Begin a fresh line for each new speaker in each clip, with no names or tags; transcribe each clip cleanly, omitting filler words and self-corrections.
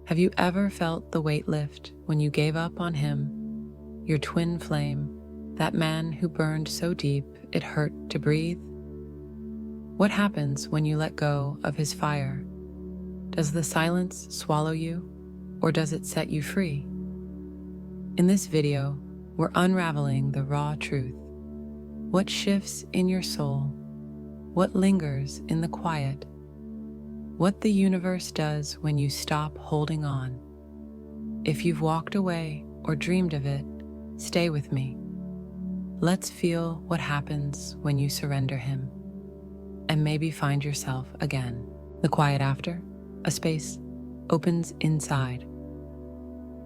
Have you ever felt the weight lift when you gave up on him, your twin flame, that man who burned so deep it hurt to breathe? What happens when you let go of his fire? Does the silence swallow you, or does it set you free? In this video, we're unraveling the raw truth. What shifts in your soul? What lingers in the quiet? What the universe does when you stop holding on. If you've walked away or dreamed of it, stay with me. Let's feel what happens when you surrender him, and maybe find yourself again. The quiet after, a space, opens inside.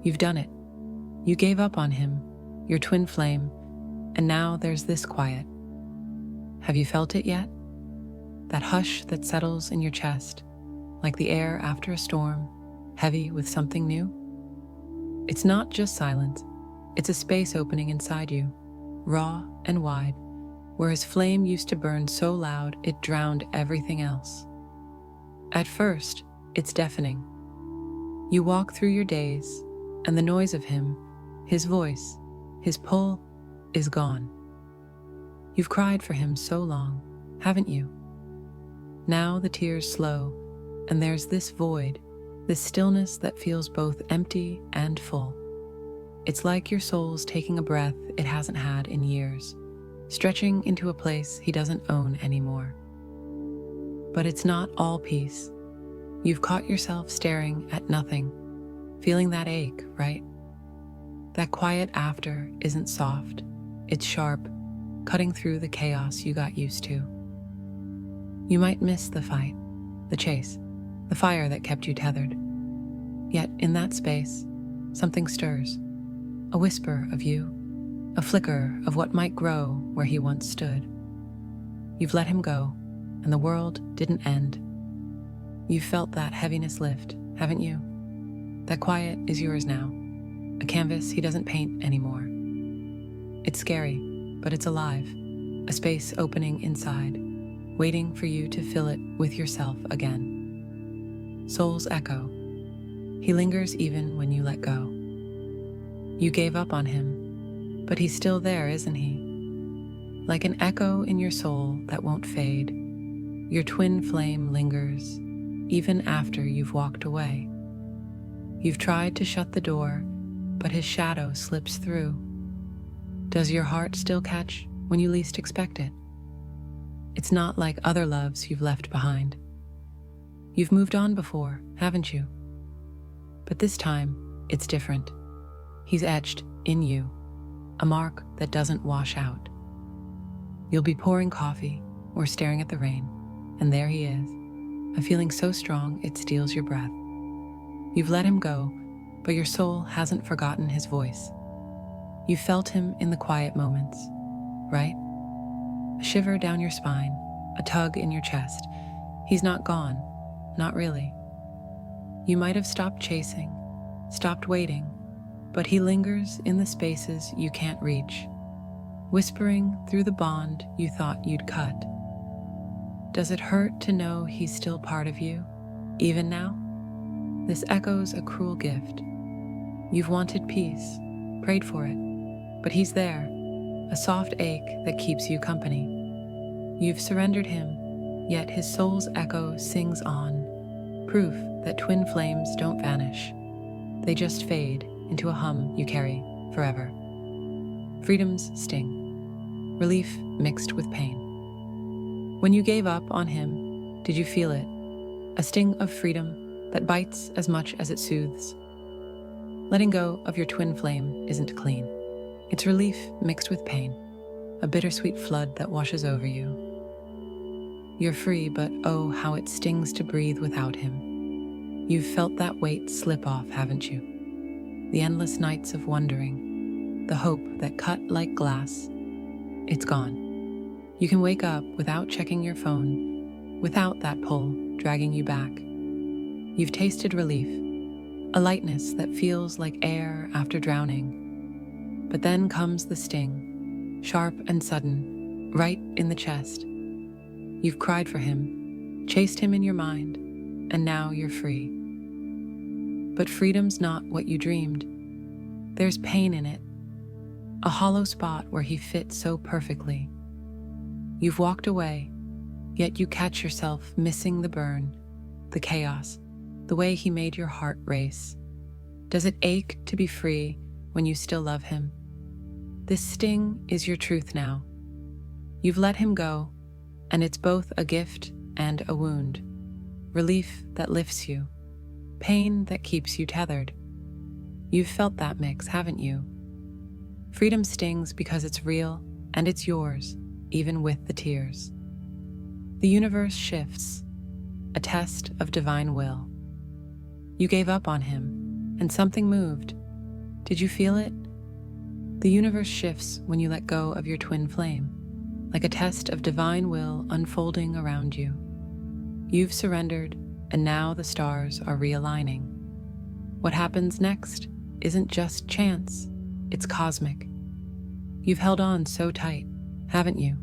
You've done it. You gave up on him, your twin flame, and now there's this quiet. Have you felt it yet? That hush that settles in your chest, like the air after a storm, heavy with something new? It's not just silence, it's a space opening inside you, raw and wide, where his flame used to burn so loud it drowned everything else. At first, it's deafening. You walk through your days, and the noise of him, his voice, his pull, is gone. You've cried for him so long, haven't you? Now the tears slow, and there's this void, this stillness that feels both empty and full. It's like your soul's taking a breath it hasn't had in years, stretching into a place he doesn't own anymore. But it's not all peace. You've caught yourself staring at nothing, feeling that ache, right? That quiet after isn't soft, it's sharp, cutting through the chaos you got used to. You might miss the fight, the chase, the fire that kept you tethered. Yet in that space, something stirs. A whisper of you, a flicker of what might grow where he once stood. You've let him go, and the world didn't end. You've felt that heaviness lift, haven't you? That quiet is yours now, a canvas he doesn't paint anymore. It's scary, but it's alive, a space opening inside, waiting for you to fill it with yourself again. Soul's echo. He lingers even when you let go. You gave up on him, but he's still there, isn't he? Like an echo in your soul that won't fade, your twin flame lingers, even after you've walked away. You've tried to shut the door, but his shadow slips through. Does your heart still catch when you least expect it? It's not like other loves you've left behind. You've moved on before, haven't you? But this time, it's different. He's etched in you, a mark that doesn't wash out. You'll be pouring coffee or staring at the rain, and there he is, a feeling so strong it steals your breath. You've let him go, but your soul hasn't forgotten his voice. You felt him in the quiet moments, right? A shiver down your spine, a tug in your chest. He's not gone. Not really. You might have stopped chasing, stopped waiting, but he lingers in the spaces you can't reach, whispering through the bond you thought you'd cut. Does it hurt to know he's still part of you, even now? This echoes a cruel gift. You've wanted peace, prayed for it, but he's there, a soft ache that keeps you company. You've surrendered him, yet his soul's echo sings on, proof that twin flames don't vanish. They just fade into a hum you carry forever. Freedom's sting, relief mixed with pain. When you gave up on him, did you feel it? A sting of freedom that bites as much as it soothes. Letting go of your twin flame isn't clean. It's relief mixed with pain, a bittersweet flood that washes over you. You're free, but oh, how it stings to breathe without him. You've felt that weight slip off, haven't you? The endless nights of wondering, the hope that cut like glass, it's gone. You can wake up without checking your phone, without that pull dragging you back. You've tasted relief, a lightness that feels like air after drowning. But then comes the sting, sharp and sudden, right in the chest. You've cried for him, chased him in your mind, and now you're free. But freedom's not what you dreamed. There's pain in it, a hollow spot where he fits so perfectly. You've walked away, yet you catch yourself missing the burn, the chaos, the way he made your heart race. Does it ache to be free when you still love him? This sting is your truth now. You've let him go, and it's both a gift and a wound. Relief that lifts you, pain that keeps you tethered. You've felt that mix, haven't you? Freedom stings because it's real and it's yours, even with the tears. The universe shifts, a test of divine will. You gave up on him, and something moved. Did you feel it? The universe shifts when you let go of your twin flame, like a test of divine will unfolding around you. You've surrendered, and now the stars are realigning. What happens next isn't just chance, it's cosmic. You've held on so tight, haven't you?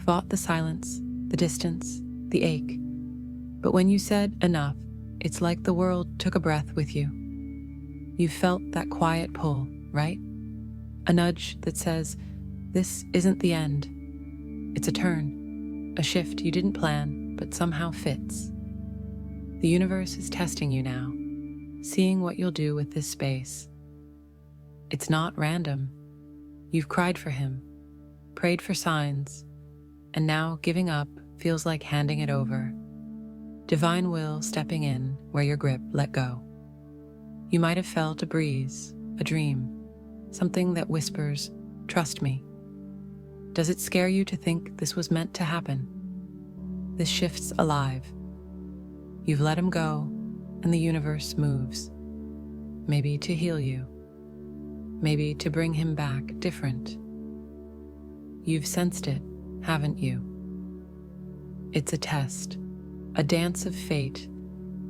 Fought the silence, the distance, the ache. But when you said enough, it's like the world took a breath with you. You felt that quiet pull, right? A nudge that says, this isn't the end. It's a turn, a shift you didn't plan, but somehow fits. The universe is testing you now, seeing what you'll do with this space. It's not random. You've cried for him, prayed for signs, and now giving up feels like handing it over. Divine will stepping in where your grip let go. You might have felt a breeze, a dream, something that whispers, trust me. Does it scare you to think this was meant to happen? This shift's alive. You've let him go, and the universe moves. Maybe to heal you. Maybe to bring him back different. You've sensed it, haven't you? It's a test, a dance of fate,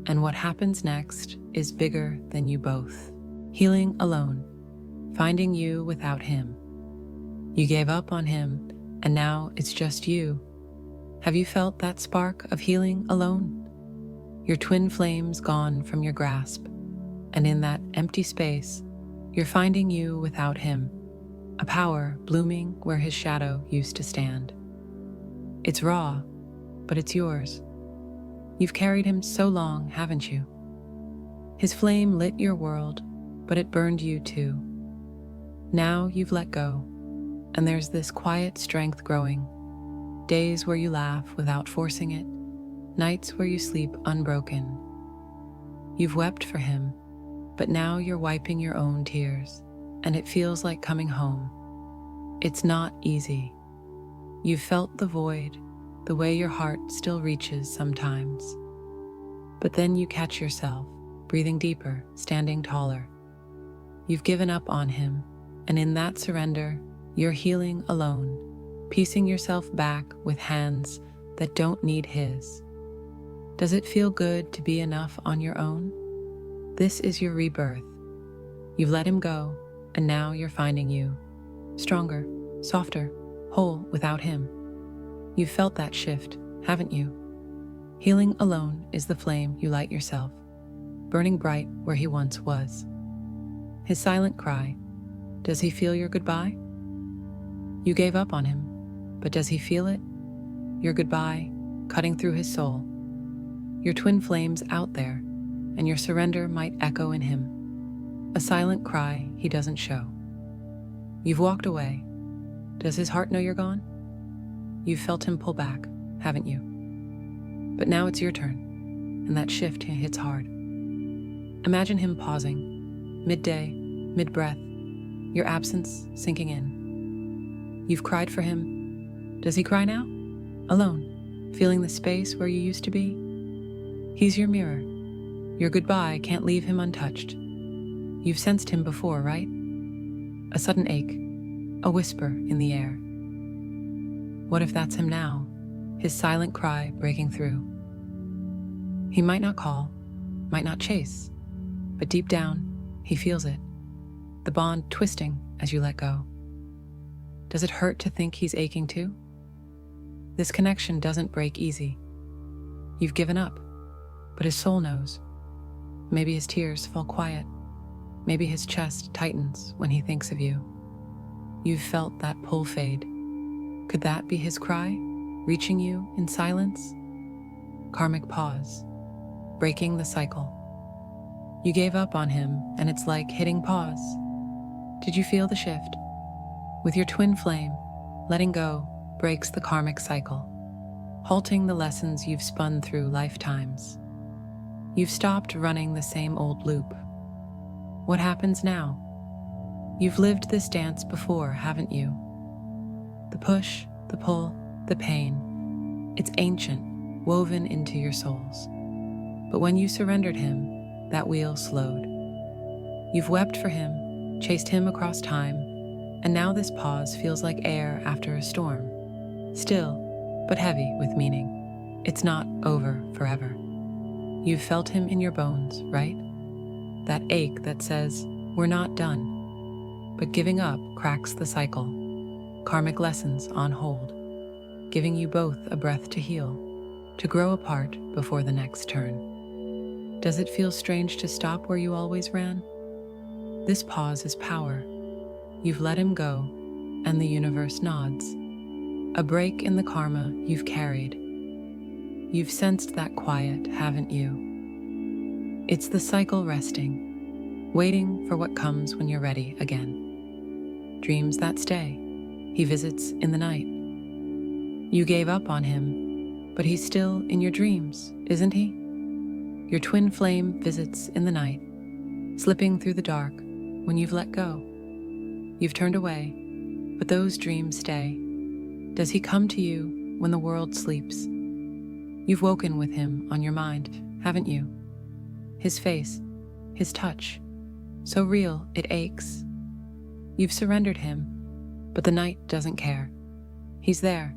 and what happens next is bigger than you both. Healing alone, finding you without him. You gave up on him, and now it's just you. Have you felt that spark of healing alone? Your twin flames gone from your grasp, and in that empty space, you're finding you without him, a power blooming where his shadow used to stand. It's raw, but it's yours. You've carried him so long, haven't you? His flame lit your world, but it burned you too. Now you've let go, and there's this quiet strength growing. Days where you laugh without forcing it, nights where you sleep unbroken. You've wept for him, but now you're wiping your own tears, and it feels like coming home. It's not easy. You've felt the void, the way your heart still reaches sometimes. But then you catch yourself, breathing deeper, standing taller. You've given up on him, and in that surrender, you're healing alone, piecing yourself back with hands that don't need his. Does it feel good to be enough on your own? This is your rebirth. You've let him go, and now you're finding you. Stronger, softer, whole without him. You've felt that shift, haven't you? Healing alone is the flame you light yourself, burning bright where he once was. His silent cry, does he feel your goodbye? You gave up on him, but does he feel it? Your goodbye, cutting through his soul. Your twin flames out there, and your surrender might echo in him. A silent cry he doesn't show. You've walked away. Does his heart know you're gone? You've felt him pull back, haven't you? But now it's your turn, and that shift hits hard. Imagine him pausing, midday, mid-breath, your absence sinking in. You've cried for him. Does he cry now? Alone, feeling the space where you used to be? He's your mirror. Your goodbye can't leave him untouched. You've sensed him before, right? A sudden ache, a whisper in the air. What if that's him now, his silent cry breaking through? He might not call, might not chase, but deep down, he feels it, the bond twisting as you let go. Does it hurt to think he's aching too? This connection doesn't break easy. You've given up, but his soul knows. Maybe his tears fall quiet. Maybe his chest tightens when he thinks of you. You've felt that pull fade. Could that be his cry, reaching you in silence? Karmic pause, breaking the cycle. You gave up on him, and it's like hitting pause. Did you feel the shift? With your twin flame, letting go breaks the karmic cycle, halting the lessons you've spun through lifetimes. You've stopped running the same old loop. What happens now? You've lived this dance before, haven't you? The push, the pull, the pain. It's ancient, woven into your souls. But when you surrendered him, that wheel slowed. You've wept for him, chased him across time, and now this pause feels like air after a storm. Still, but heavy with meaning. It's not over forever. You've felt him in your bones, right? That ache that says, we're not done. But giving up cracks the cycle. Karmic lessons on hold, giving you both a breath to heal, to grow apart before the next turn. Does it feel strange to stop where you always ran? This pause is power. You've let him go, and the universe nods. A break in the karma you've carried. You've sensed that quiet, haven't you? It's the cycle resting, waiting for what comes when you're ready again. Dreams that stay, he visits in the night. You gave up on him, but he's still in your dreams, isn't he? Your twin flame visits in the night, slipping through the dark when you've let go. You've turned away, but those dreams stay. Does he come to you when the world sleeps? You've woken with him on your mind, haven't you? His face, his touch, so real it aches. You've surrendered him, but the night doesn't care. He's there,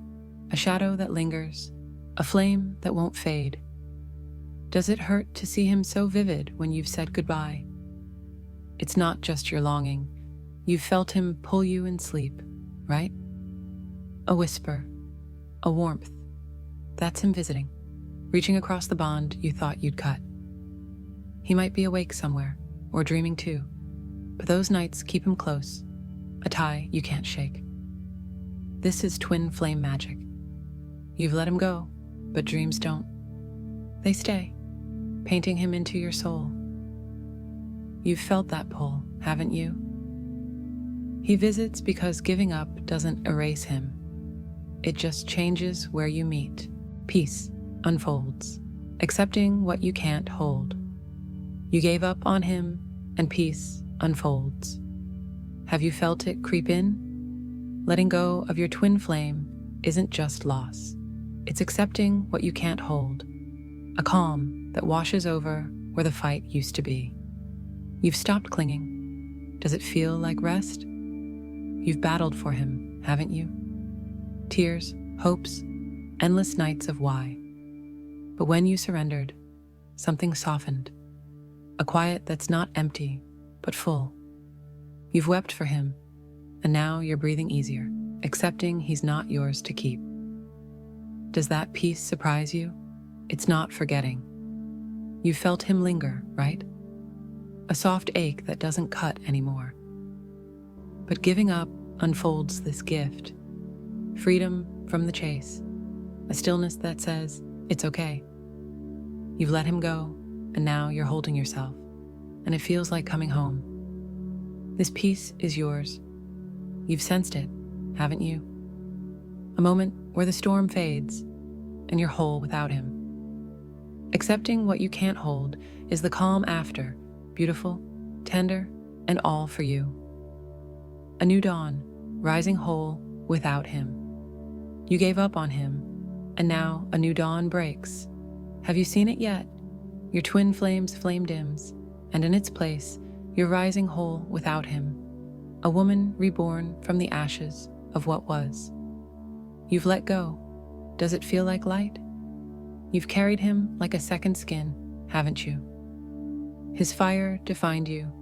a shadow that lingers, a flame that won't fade. Does it hurt to see him so vivid when you've said goodbye? It's not just your longing. You've felt him pull you in sleep, right? A whisper, a warmth. That's him visiting, reaching across the bond you thought you'd cut. He might be awake somewhere, or dreaming too, but those nights keep him close, a tie you can't shake. This is twin flame magic. You've let him go, but dreams don't. They stay, painting him into your soul. You've felt that pull, haven't you? He visits because giving up doesn't erase him. It just changes where you meet. Peace unfolds, accepting what you can't hold. You gave up on him, and peace unfolds. Have you felt it creep in? Letting go of your twin flame isn't just loss. It's accepting what you can't hold. A calm that washes over where the fight used to be. You've stopped clinging. Does it feel like rest? You've battled for him, haven't you? Tears, hopes, endless nights of why. But when you surrendered, something softened. A quiet that's not empty, but full. You've wept for him, and now you're breathing easier, accepting he's not yours to keep. Does that peace surprise you? It's not forgetting. You felt him linger, right? A soft ache that doesn't cut anymore. But giving up unfolds this gift. Freedom from the chase. A stillness that says, it's okay. You've let him go, and now you're holding yourself, and it feels like coming home. This peace is yours. You've sensed it, haven't you? A moment where the storm fades, and you're whole without him. Accepting what you can't hold is the calm after, beautiful, tender, and all for you. A new dawn, rising whole without him. You gave up on him, and now a new dawn breaks. Have you seen it yet? Your twin flame's flame dims, and in its place, you're rising whole without him. A woman reborn from the ashes of what was. You've let go. Does it feel like light? You've carried him like a second skin, haven't you? His fire defined you,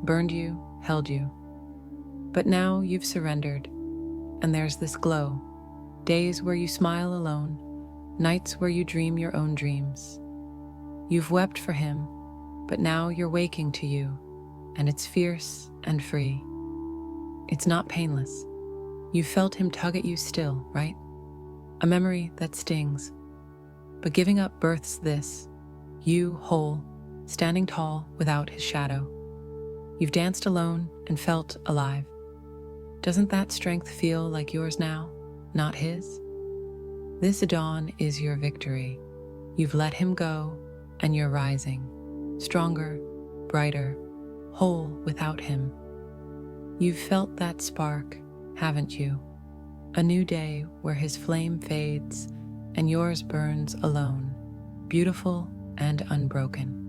burned you, held you. But now you've surrendered, and there's this glow. Days where you smile alone, nights where you dream your own dreams. You've wept for him, but now you're waking to you, and it's fierce and free. It's not painless. You felt him tug at you still, right? A memory that stings. But giving up births this, you whole, standing tall without his shadow. You've danced alone and felt alive. Doesn't that strength feel like yours now, not his? This dawn is your victory. You've let him go, and you're rising, stronger, brighter, whole without him. You've felt that spark, haven't you? A new day where his flame fades and yours burns alone, beautiful and unbroken.